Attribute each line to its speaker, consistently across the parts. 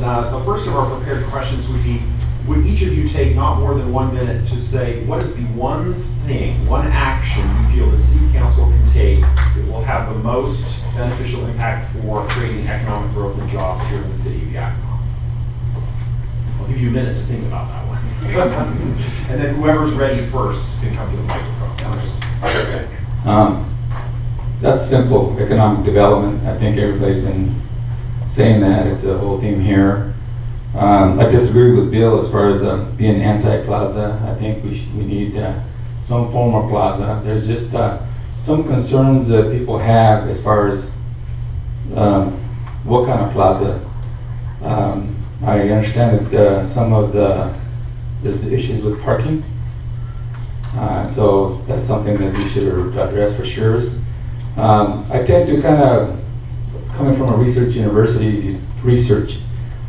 Speaker 1: the first of our prepared questions would be, would each of you take not more than 1 minute to say, what is the one thing, one action you feel the city council can take that will have the most beneficial impact for creating economic growth and jobs here in the city of Yakima? I'll give you a minute to think about that one. And then whoever's ready first can come to the microphone first. Okay.
Speaker 2: That's simple, economic development. I think everybody's been saying that. It's a whole theme here. I disagree with Bill as far as being anti-plaza. I think we need some form of plaza. There's just some concerns that people have as far as what kind of plaza. I understand that some of there's issues with parking. So that's something that we should address for sure. I tend to kind of, coming from a research university,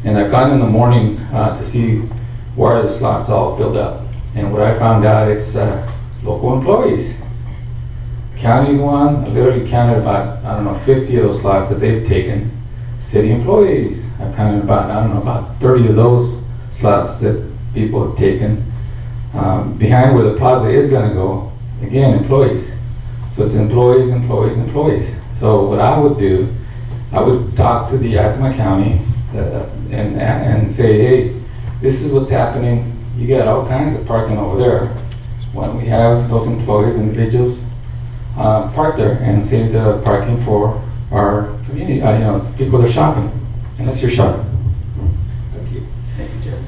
Speaker 2: and I've gone in the morning to see why are the slots all filled up. And what I found out, it's local employees. County's one, I literally counted about, I don't know, 50 of those slots that they've taken. City employees, I've counted about, I don't know, about 30 of those slots that people have taken. Behind where the plaza is going to go, again, employees. So it's employees, employees, employees. So what I would do, I would talk to the Yakima County and say, hey, this is what's happening. You got all kinds of parking over there. Why don't we have those employees, individuals, park there and save the parking for our community, people that are shopping, unless you're shopping.
Speaker 1: Thank you.
Speaker 3: Thank you, Jeff.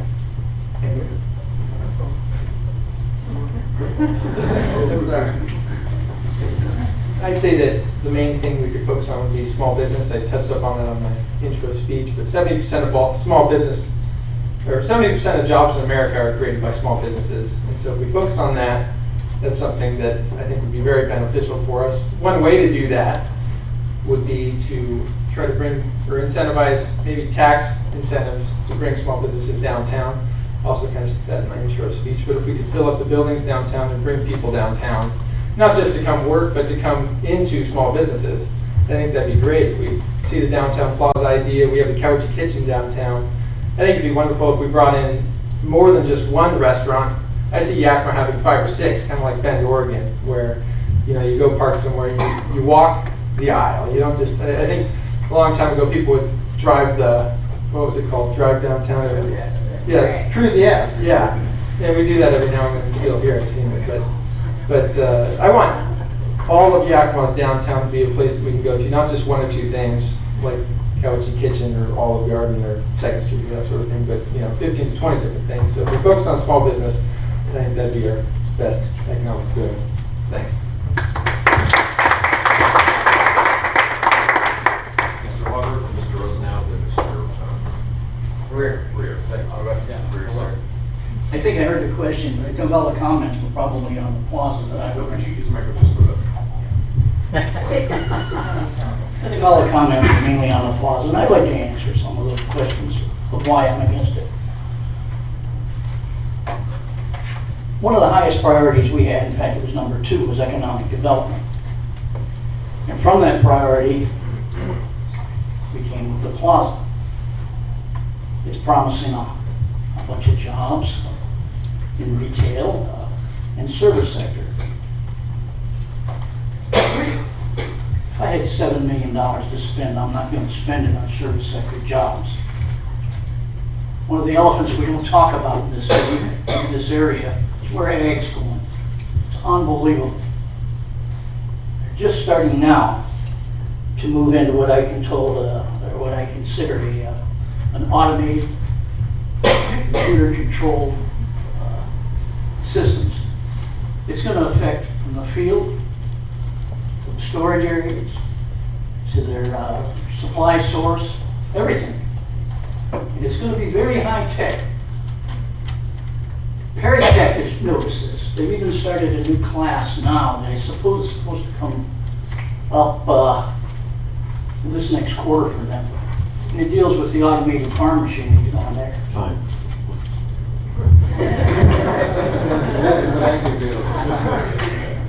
Speaker 3: I'd say that the main thing we could focus on would be small business. I touched up on it on my intro speech, but 70% of all small business, or 70% of jobs in America are created by small businesses. And so if we focus on that, that's something that I think would be very beneficial for us. One way to do that would be to try to bring or incentivize maybe tax incentives to bring small businesses downtown. Also kind of said that in my intro speech, but if we could fill up the buildings downtown and bring people downtown, not just to come work, but to come into small businesses, I think that'd be great. We see the downtown plaza idea, we have the Couchy Kitchen downtown. I think it'd be wonderful if we brought in more than just one restaurant. I see Yakima having 5 or 6, kind of like Bend, Oregon, where you go park somewhere and you walk the aisle. You don't just, I think a long time ago people would drive what was it called? Drive downtown? Yeah, cruise the Ave, yeah. And we do that every now and then still here, I've seen it. But I want all of Yakima's downtown to be a place that we can go to, not just 1 or 2 things, like Couchy Kitchen or Olive Garden or 2nd Street or that sort of thing, but 15 to 20 different things. So if we focus on small business, I think that'd be our best economic good. Thanks.
Speaker 1: Mr. Weber, Mr. Rosenow, then Mr. Breer. All right.
Speaker 4: Yeah.
Speaker 1: Breer, sorry.
Speaker 4: I think I heard the question, but I think all the comments were probably on the plaza that I
Speaker 1: Could
Speaker 4: heard.
Speaker 1: you use the microphone just for the...
Speaker 4: I think all the comments were mainly on the plaza, and I'd like to answer some of those questions of why I'm against it. One of the highest priorities we had, in fact it was number 2, was economic development. And from that priority, we came with the plaza. It's promising a bunch of jobs in retail and service sector. If I had $7 million to spend, I'm not going to spend it on service sector jobs. One of the elephants we don't talk about in this city, in this area, is where ag's going. It's unbelievable. They're just starting now to move into what I consider an automated, computer-controlled systems. It's going to affect from the field, to the storage areas, to their supply source, everything. And it's going to be very high-tech. Paratech has noticed this. They've even started a new class now that I suppose is supposed to come up this next quarter for them. And it deals with the automated farm machine that you know on there.
Speaker 1: Time.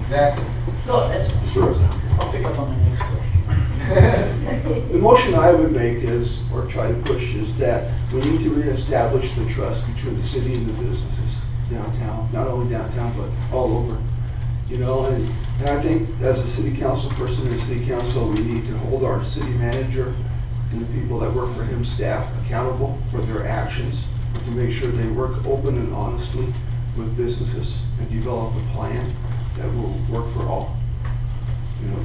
Speaker 4: Exactly. No, that's,
Speaker 1: Mr. Rosenow.
Speaker 4: I'll pick up on the next question.
Speaker 5: The motion I would make is, or try to push, is that we need to reestablish the trust between the city and the businesses downtown, not only downtown, but all over. You know, and I think as a city council person and city council, we need to hold our city manager and the people that work for him, staff, accountable for their actions, to make sure they work open and honestly with businesses and develop a plan that will work for all. You know,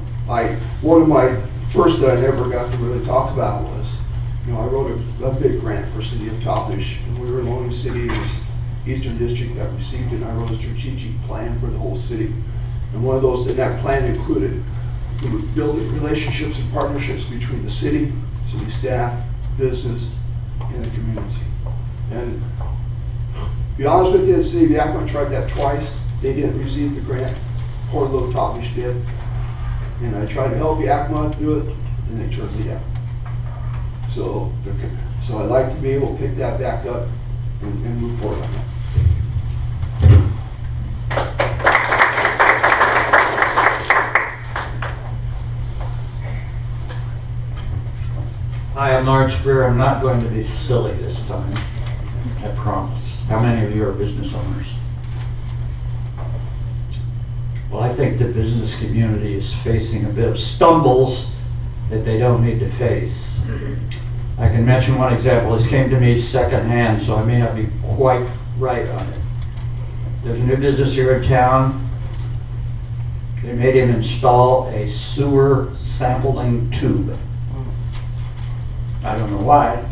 Speaker 5: one of my first that I never got to really talk about was, you know, I wrote a big grant for City of Topish, and we were the only city in this Eastern District that received it, and I wrote a strategic plan for the whole city. And one of those, and that plan included building relationships and partnerships between the city staff, business, and the community. And to be honest with you, the city of Yakima tried that twice. They didn't receive the grant. Poor little Topish did. And I tried to help Yakima do it, and they turned me down. So I'd like to be able to pick that back up and move forward on that.
Speaker 6: Hi, I'm Lawrence Breer. I'm not going to be silly this time, I promise. How many of you are business owners? Well, I think the business community is facing a bit of stumbles that they don't need to face. I can mention one example. This came to me secondhand, so I may not be quite right on it. There's a new business here in town. They made him install a sewer sampling tube. I don't know why.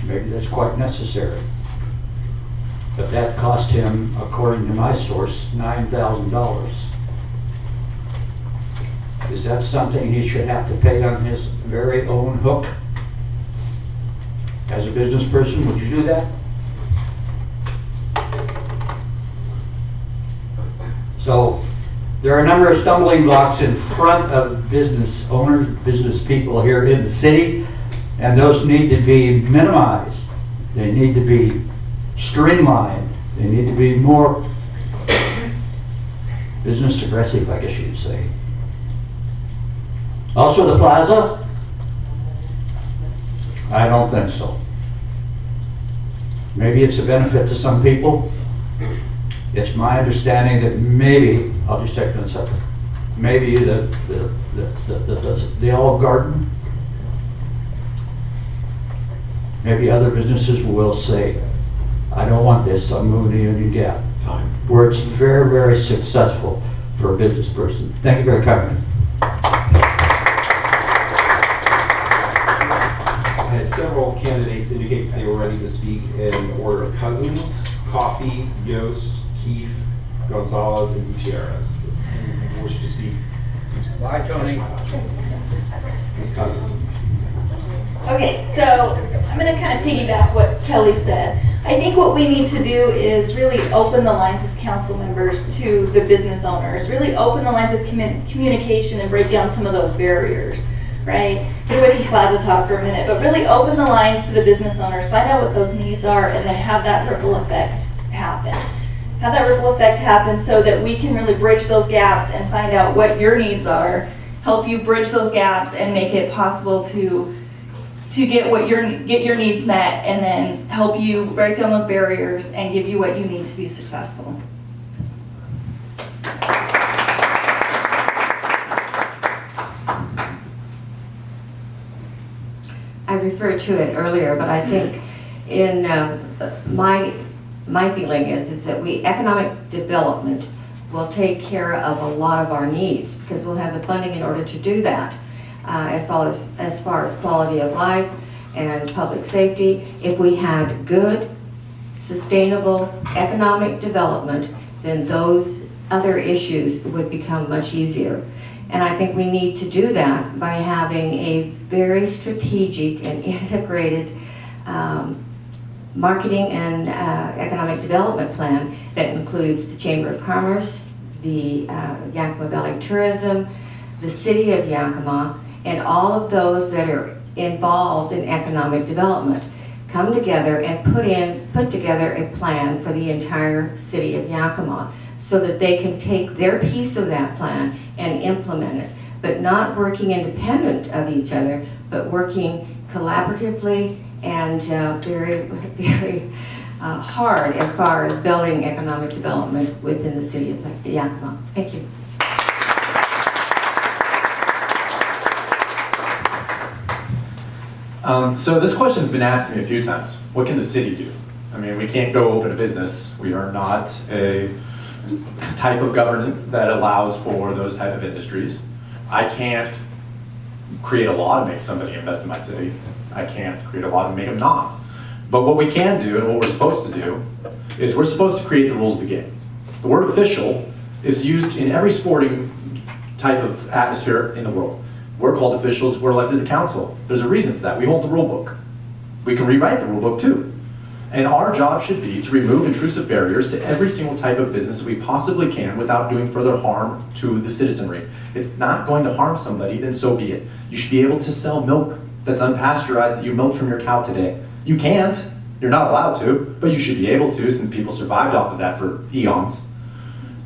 Speaker 6: Maybe that's quite necessary. But that cost him, according to my source, $9,000. Is that something he should have to pay on his very own hook? As a business person, would you do that? So there are a number of stumbling blocks in front of business owners, business people here in the city, and those need to be minimized. They need to be streamlined. They need to be more business aggressive, I guess you'd say. Also the plaza, I don't think so. Maybe it's a benefit to some people. It's my understanding that maybe, I'll just take one second, maybe the Olive Garden, maybe other businesses will say, I don't want this, I'm moving to Union Gap.
Speaker 1: Time.
Speaker 6: Where it's very, very successful for a business person. Thank you very much.
Speaker 1: I had several candidates indicate they were ready to speak in order of Cousens, Coffey, Yoest, Keefe, Gonzalez, and Gutierrez. Anyone who wishes to speak?
Speaker 4: Bye, Tony.
Speaker 1: Ms. Cousens.
Speaker 7: Okay, so I'm going to kind of piggyback what Kelly said. I think what we need to do is really open the lines as council members to the business owners, really open the lines of communication and break down some of those barriers, right? Get away from plaza talk for a minute, but really open the lines to the business owners, find out what those needs are, and then have that ripple effect happen. Have that ripple effect happen so that we can really bridge those gaps and find out what your needs are, help you bridge those gaps and make it possible to get your needs met, and then help you break down those barriers and give you what you need to be successful.
Speaker 8: I referred to it earlier, but I think in my feeling is that economic development will take care of a lot of our needs, because we'll have the funding in order to do that. As far as quality of life and public safety, if we had good, sustainable economic development, then those other issues would become much easier. And I think we need to do that by having a very strategic and integrated marketing and economic development plan that includes the Chamber of Commerce, the Yakima Valley Tourism, the City of Yakima, and all of those that are involved in economic development come together and put together a plan for the entire City of Yakima, so that they can take their piece of that plan and implement it. but not working independent of each other, but working collaboratively and very, very hard as far as building economic development within the city of Yakima. Thank you.
Speaker 9: So this question's been asked to me a few times. What can the city do? I mean, we can't go open a business. We are not a type of government that allows for those type of industries. I can't create a law to make somebody invest in my city. I can't create a law to make them not. But what we can do, and what we're supposed to do, is we're supposed to create the rules of the game. The word official is used in every sporting type of atmosphere in the world. We're called officials, we're elected to council. There's a reason for that. We hold the rule book. We can rewrite the rule book too. And our job should be to remove intrusive barriers to every single type of business that we possibly can without doing further harm to the citizenry. If it's not going to harm somebody, then so be it. You should be able to sell milk that's unpasteurized that you milked from your cow today. You can't, you're not allowed to, but you should be able to since people survived off of that for eons.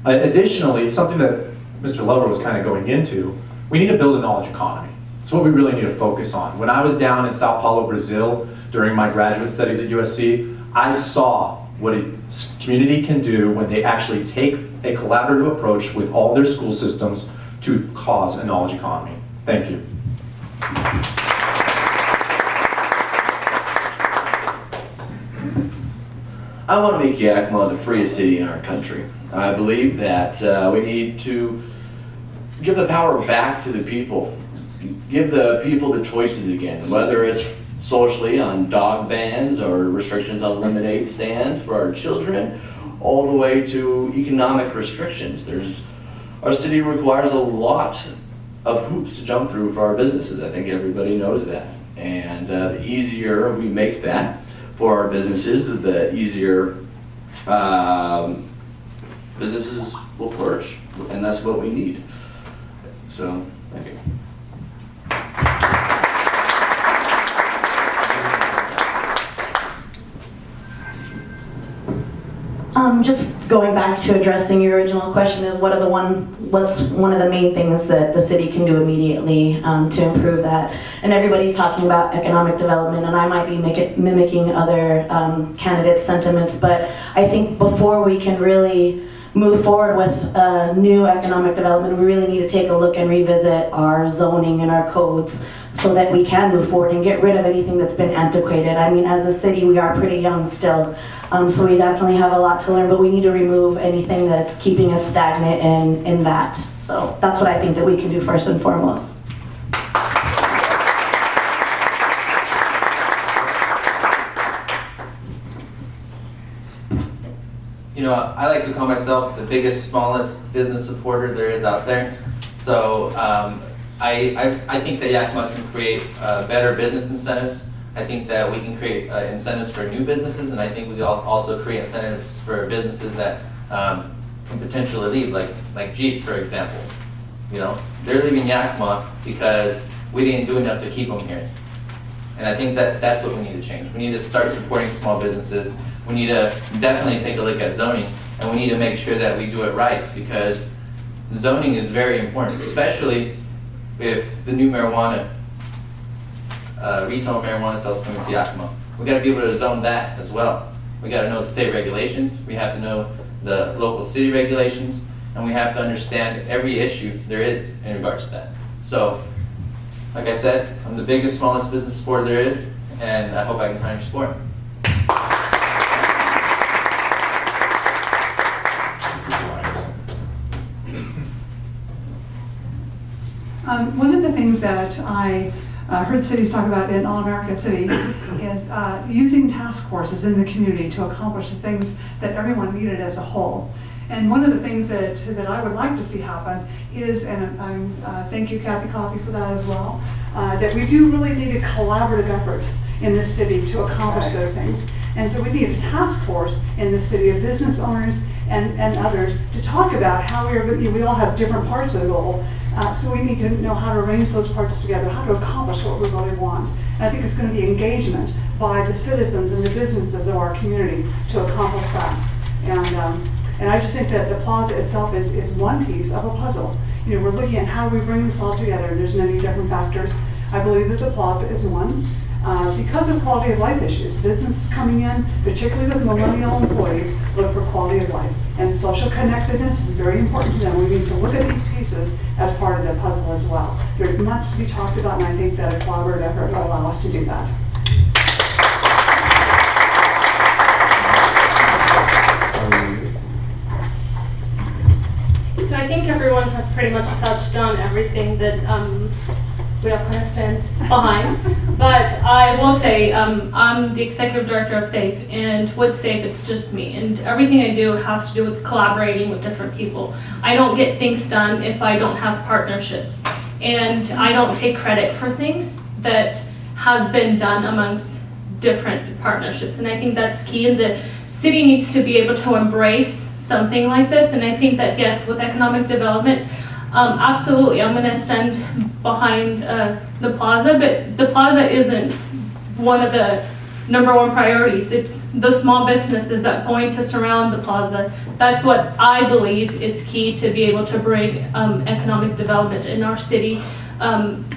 Speaker 9: Additionally, something that Mr. Lover was kind of going into, we need to build a knowledge economy. It's what we really need to focus on. When I was down in Sao Paulo, Brazil, during my graduate studies at USC, I saw what a community can do when they actually take a collaborative approach with all their school systems to cause a knowledge economy. Thank you.
Speaker 10: I want to make Yakima the freest city in our country. I believe that we need to give the power back to the people. Give the people the choices again, whether it's socially on dog bans or restrictions on lemonade stands for our children, all the way to economic restrictions. Our city requires a lot of hoops to jump through for our businesses. I think everybody knows that. And the easier we make that for our businesses, the easier businesses will flourish. And that's what we need. So, thank you.
Speaker 11: Just going back to addressing your original question is what's one of the main things that the city can do immediately to improve that? And everybody's talking about economic development, and I might be mimicking other candidates' sentiments, but I think before we can really move forward with new economic development, we really need to take a look and revisit our zoning and our codes so that we can move forward and get rid of anything that's been antiquated. I mean, as a city, we are pretty young still, so we definitely have a lot to learn, but we need to remove anything that's keeping us stagnant in that. So that's what I think that we can do first and foremost.
Speaker 12: You know, I like to call myself the biggest, smallest business supporter there is out there. So I think that Yakima can create better business incentives. I think that we can create incentives for new businesses, and I think we can also create incentives for businesses that can potentially leave, like Jeep, for example. You know, they're leaving Yakima because we didn't do enough to keep them here. And I think that that's what we need to change. We need to start supporting small businesses. We need to definitely take a look at zoning, and we need to make sure that we do it right, because zoning is very important, especially if the new marijuana, retail marijuana sales coming to Yakima. We got to be able to zone that as well. We got to know the state regulations, we have to know the local city regulations, and we have to understand every issue there is in regards to that. So, like I said, I'm the biggest, smallest business supporter there is, and I hope I can find your support.
Speaker 13: One of the things that I heard cities talk about in All America City is using task forces in the community to accomplish the things that everyone needed as a whole. And one of the things that I would like to see happen is, and thank you Kathy Coffey for that as well, that we do really need a collaborative effort in this city to accomplish those things. And so we need a task force in the city of business owners and others to talk about how we all have different parts of the goal. So we need to know how to arrange those parts together, how to accomplish what we really want. And I think it's going to be engagement by the citizens and the businesses of our community to accomplish that. And I just think that the plaza itself is one piece of a puzzle. you know, we're looking at how we bring this all together, and there's many different factors. I believe that the plaza is one. Because of quality of life issues, businesses coming in, particularly with millennial employees, look for quality of life. And social connectedness is very important to them. We need to look at these pieces as part of the puzzle as well. There's much to be talked about, and I think that a collaborative effort will allow us to do that.
Speaker 14: So I think everyone has pretty much touched on everything that we all kind of stand behind. But I will say, I'm the executive director of SAFE, and with SAFE, it's just me. And everything I do has to do with collaborating with different people. I don't get things done if I don't have partnerships. And I don't take credit for things that has been done amongst different partnerships. And I think that's key, and the city needs to be able to embrace something like this. And I think that, yes, with economic development, absolutely, I'm going to stand behind the plaza, but the plaza isn't one of the #1 priorities. It's the small businesses that are going to surround the plaza. That's what I believe is key to be able to bring economic development in our city,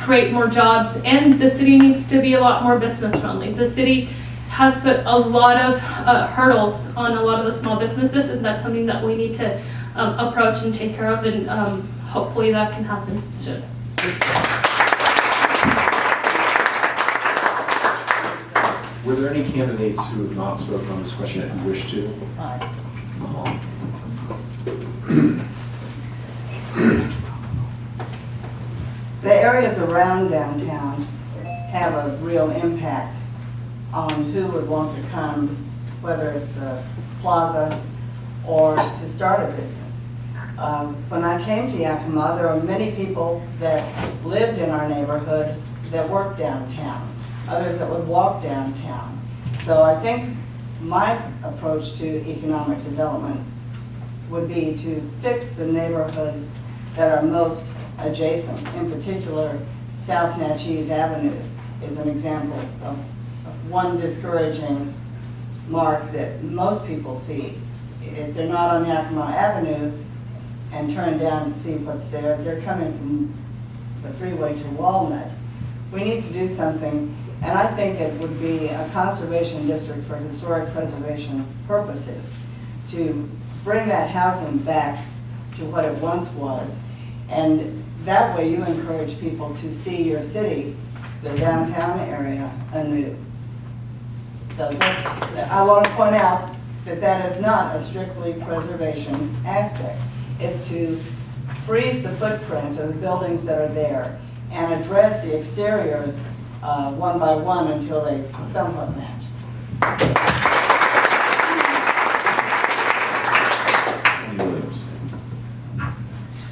Speaker 14: create more jobs, and the city needs to be a lot more business friendly. The city has put a lot of hurdles on a lot of the small businesses, and that's something that we need to approach and take care of, and hopefully that can happen soon.
Speaker 1: Were there any candidates who have not spoken on this question that you wish to?
Speaker 15: The areas around downtown have a real impact on who would want to come, whether it's the plaza or to start a business. When I came to Yakima, there were many people that lived in our neighborhood that worked downtown, others that would walk downtown. So I think my approach to economic development would be to fix the neighborhoods that are most adjacent. In particular, South Natchez Avenue is an example of one discouraging mark that most people see. If they're not on Yakima Avenue and turn down to see what's there, they're coming from the freeway to Walnut. We need to do something, and I think it would be a conservation district for historic preservation purposes to bring that housing back to what it once was, and that way you encourage people to see your city, the downtown area, anew. So I want to point out that that is not a strictly preservation aspect. It's to freeze the footprint of the buildings that are there and address the exteriors one by one until they somewhat match.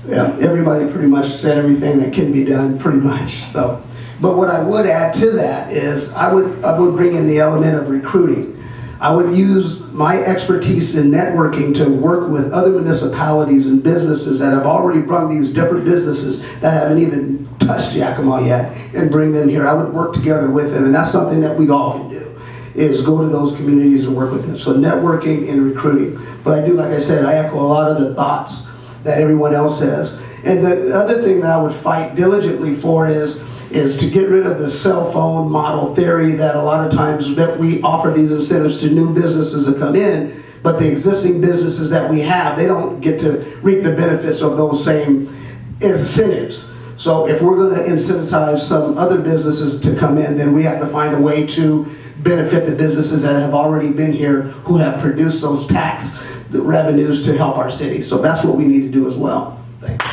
Speaker 5: Yeah, everybody pretty much said everything that can be done, pretty much. So, but what I would add to that is I would bring in the element of recruiting. I would use my expertise in networking to work with other municipalities and businesses that have already brought these different businesses that haven't even touched Yakima yet and bring them here. I would work together with them, and that's something that we all can do, is go to those communities and work with them. So networking and recruiting. But I do, like I said, I echo a lot of the thoughts that everyone else says. And the other thing that I would fight diligently for is to get rid of the cell phone model theory that a lot of times that we offer these incentives to new businesses to come in, but the existing businesses that we have, they don't get to reap the benefits of those same incentives. So if we're going to incentivize some other businesses to come in, then we have to find a way to benefit the businesses that have already been here, who have produced those tax revenues to help our city. So that's what we need to do as well. Thanks.